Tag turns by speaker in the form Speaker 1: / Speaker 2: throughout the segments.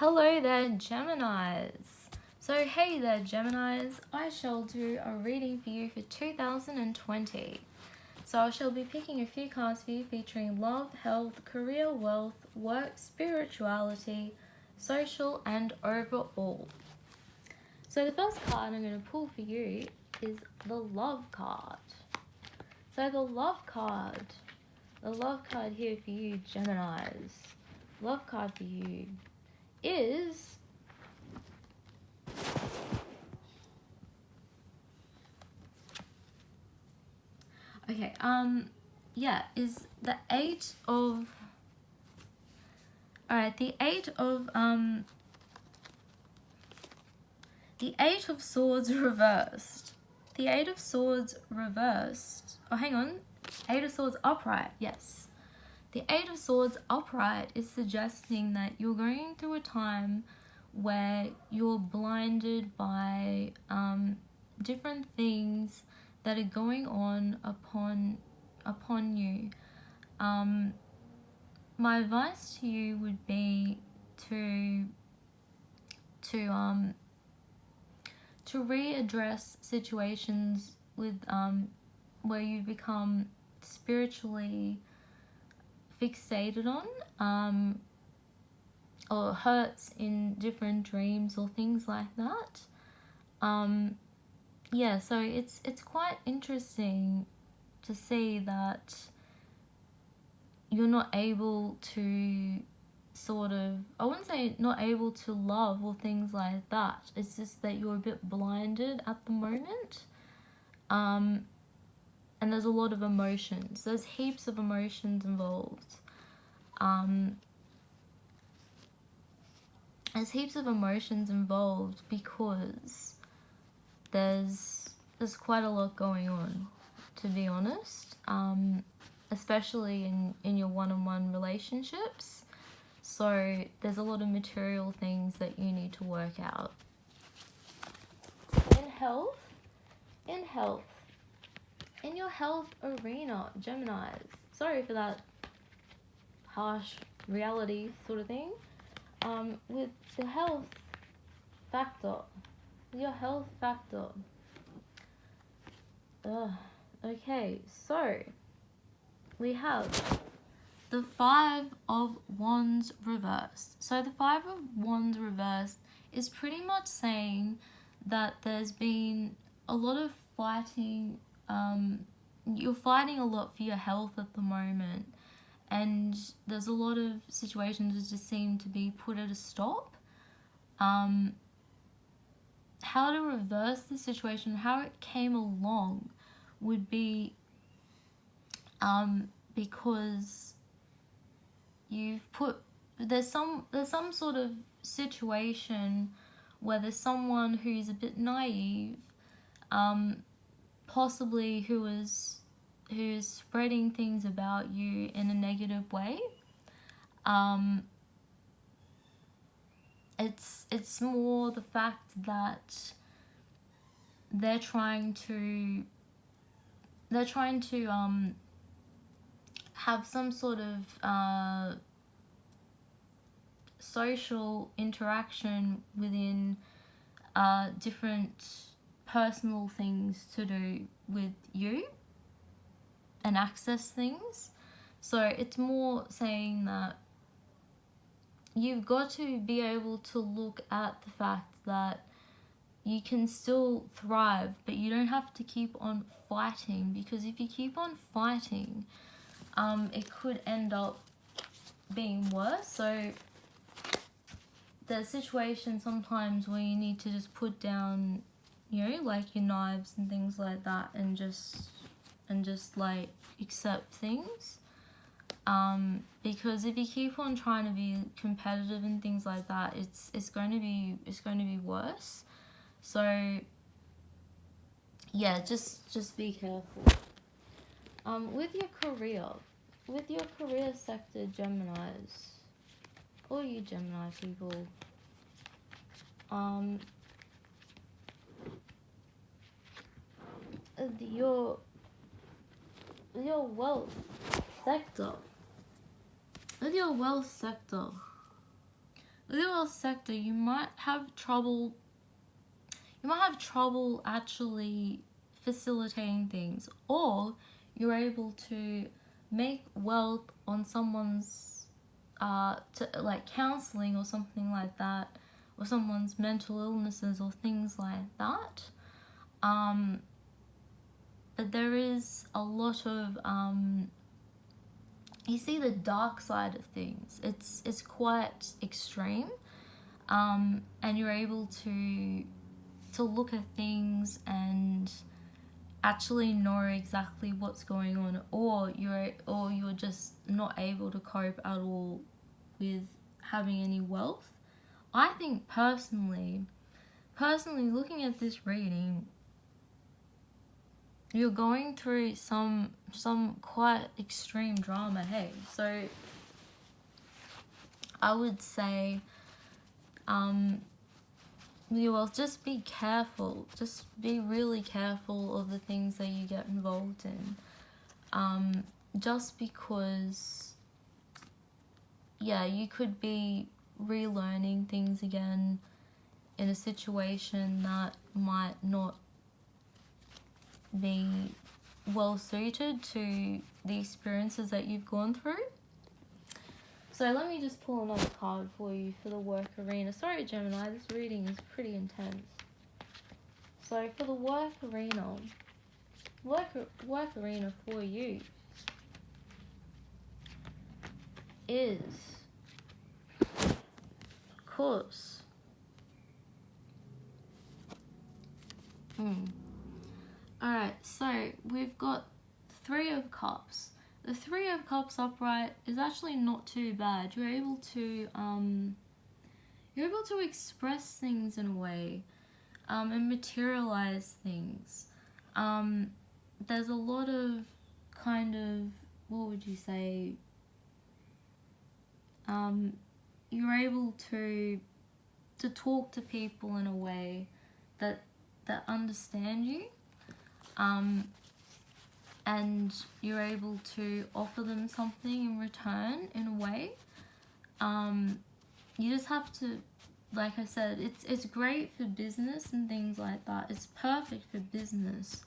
Speaker 1: Hello there, Geminis. So, hey there, Geminis. I shall do a reading for you for 2020. So, I shall be picking a few cards for you featuring love, health, career, wealth, work, spirituality, social, and overall. So, the first card I'm going to pull for you is the love card. So, the love card here for you, Geminis. Love card for you is okay, is the eight of the eight of swords reversed. The eight of swords reversed. Oh, hang on. Eight of swords upright, yes. The eight of swords upright is suggesting that you're going through a time where you're blinded by different things that are going on upon you. My advice to you would be to readdress situations with where you become spiritually fixated on or hurts in different dreams or things like that. So it's quite interesting to see that you're not able to I wouldn't say not able to love or things like that. It's just that you're a bit blinded at the moment. And there's a lot of emotions. There's heaps of emotions involved. There's heaps of emotions involved because there's quite a lot going on, to be honest. Especially in your one-on-one relationships. So there's a lot of material things that you need to work out. In your health arena, Geminis. Sorry for that harsh reality sort of thing. With the health factor. Okay, so we have the Five of Wands reversed. So the Five of Wands reversed is pretty much saying that there's been a lot of fighting. You're fighting a lot for your health at the moment, and there's a lot of situations that just seem to be put at a stop. How to reverse the situation, how it came along, would be because there's some sort of situation where there's someone who's a bit naive, possibly who is spreading things about you in a negative way. It's more the fact that they're trying to have some sort of social interaction within different personal things to do with you and access things. So it's more saying that you've got to be able to look at the fact that you can still thrive, but you don't have to keep on fighting, because if you keep on fighting, it could end up being worse. So there's situations sometimes where you need to just put down, like your knives and things like that, and just like accept things. Because if you keep on trying to be competitive and things like that, it's going to be worse. So yeah, just be careful. With your career sector, Geminis, all you Gemini people, your wealth sector. With your wealth sector, with your wealth sector, you might have trouble actually facilitating things, or you're able to make wealth on someone's like counseling or something like that, or someone's mental illnesses or things like that. But there is a lot of you see the dark side of things. It's quite extreme, and you're able to look at things and actually know exactly what's going on, or you're just not able to cope at all with having any wealth. I think personally looking at this reading, you're going through some quite extreme drama, hey? So I would say well, just be careful. Just be really careful of the things that you get involved in. Just because, yeah, you could be relearning things again in a situation that might not be well suited to the experiences that you've gone through. So let me just pull another card for you for the work arena. Sorry, Gemini, this reading is pretty intense. So for the work arena for you is, of course, Alright, so we've got Three of Cups. The Three of Cups upright is actually not too bad. You're able to express things in a way, and materialize things. There's a lot of kind of, what would you say? You're able to talk to people in a way that understand you. And you're able to offer them something in return in a way. You just have to, like I said, it's great for business and things like that. It's perfect for business,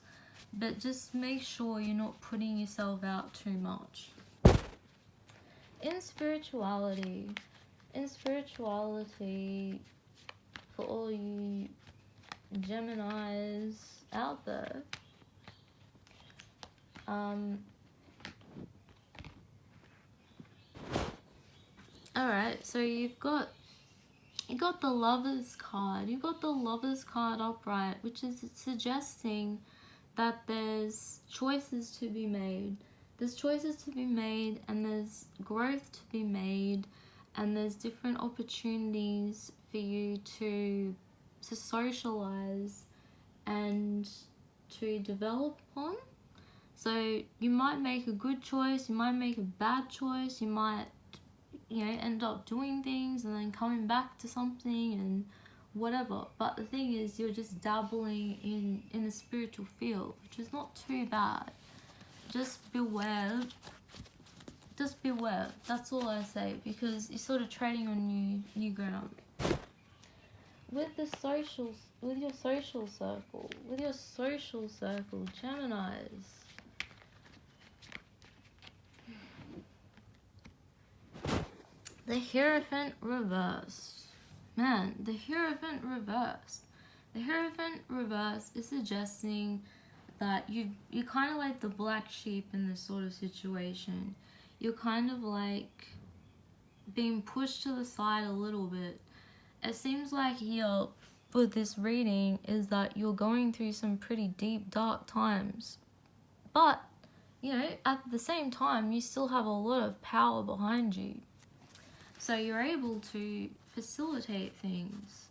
Speaker 1: but just make sure you're not putting yourself out too much. In spirituality, for all you Geminis out there, alright, so you've got the Lovers card. You've got the Lovers card upright, which is suggesting that there's choices to be made. There's choices to be made, and there's growth to be made, and there's different opportunities for you to socialize and to develop upon. So you might make a good choice, you might make a bad choice, you might, end up doing things and then coming back to something and whatever. But the thing is, you're just dabbling in the spiritual field, which is not too bad. Just beware. That's all I say, because you're sort of treading on new ground. With your social circle, Geminis. The Hierophant reversed. Man, the Hierophant reversed. The Hierophant reverse is suggesting that you're kind of like the black sheep in this sort of situation. You're kind of like being pushed to the side a little bit. It seems like here with this reading is that you're going through some pretty deep, dark times. But, at the same time, you still have a lot of power behind you. So you're able to facilitate things,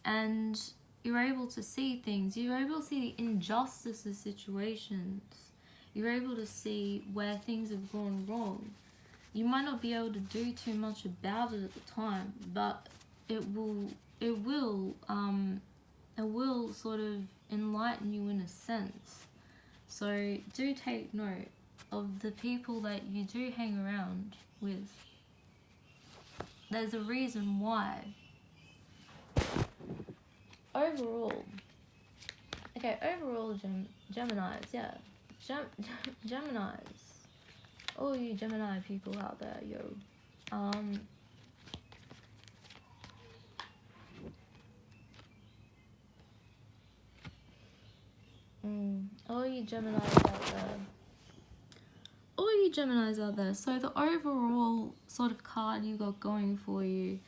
Speaker 1: and you're able to see things. You're able to see the injustice of situations. You're able to see where things have gone wrong. You might not be able to do too much about it at the time, but it will sort of enlighten you in a sense. So do take note of the people that you do hang around with. there's a reason why. Overall, okay, overall, Geminis, yeah. Geminis. All you Gemini people out there, yo. All you Geminis out there. All you Geminis out there. So the overall sort of card you got going for you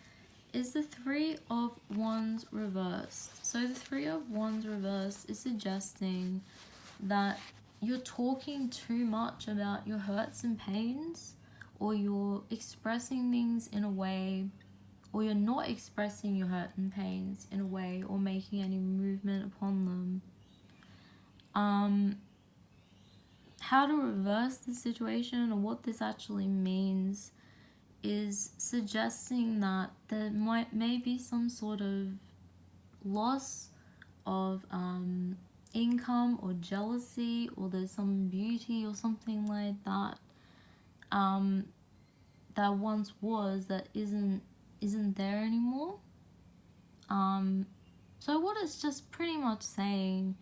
Speaker 1: is the Three of Wands reversed. So the Three of Wands reversed is suggesting that you're talking too much about your hurts and pains, or you're expressing things in a way, or you're not expressing your hurt and pains in a way, or making any movement upon them. How to reverse the situation, or what this actually means, is suggesting that there may be some sort of loss of income or jealousy, or there's some beauty or something like that that once was that isn't there anymore. So what it's just pretty much saying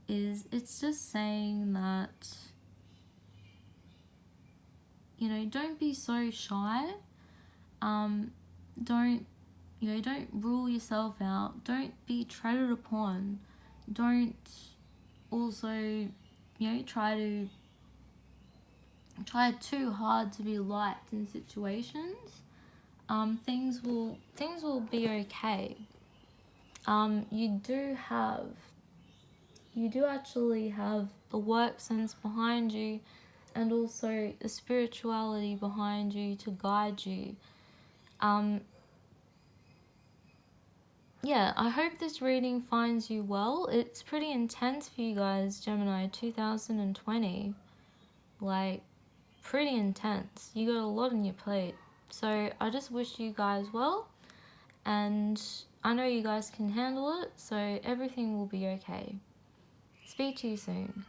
Speaker 1: is, it's just saying that, you know, don't be so shy. Don't rule yourself out. Don't be treaded upon. Don't also, try too hard to be liked in situations. Things will be okay. You do actually have a work sense behind you, and also a spirituality behind you to guide you. Yeah, I hope this reading finds you well. It's pretty intense for you guys, Gemini, 2020. Like, pretty intense. You got a lot on your plate. So I just wish you guys well, and I know you guys can handle it, so everything will be okay. Speak to you soon.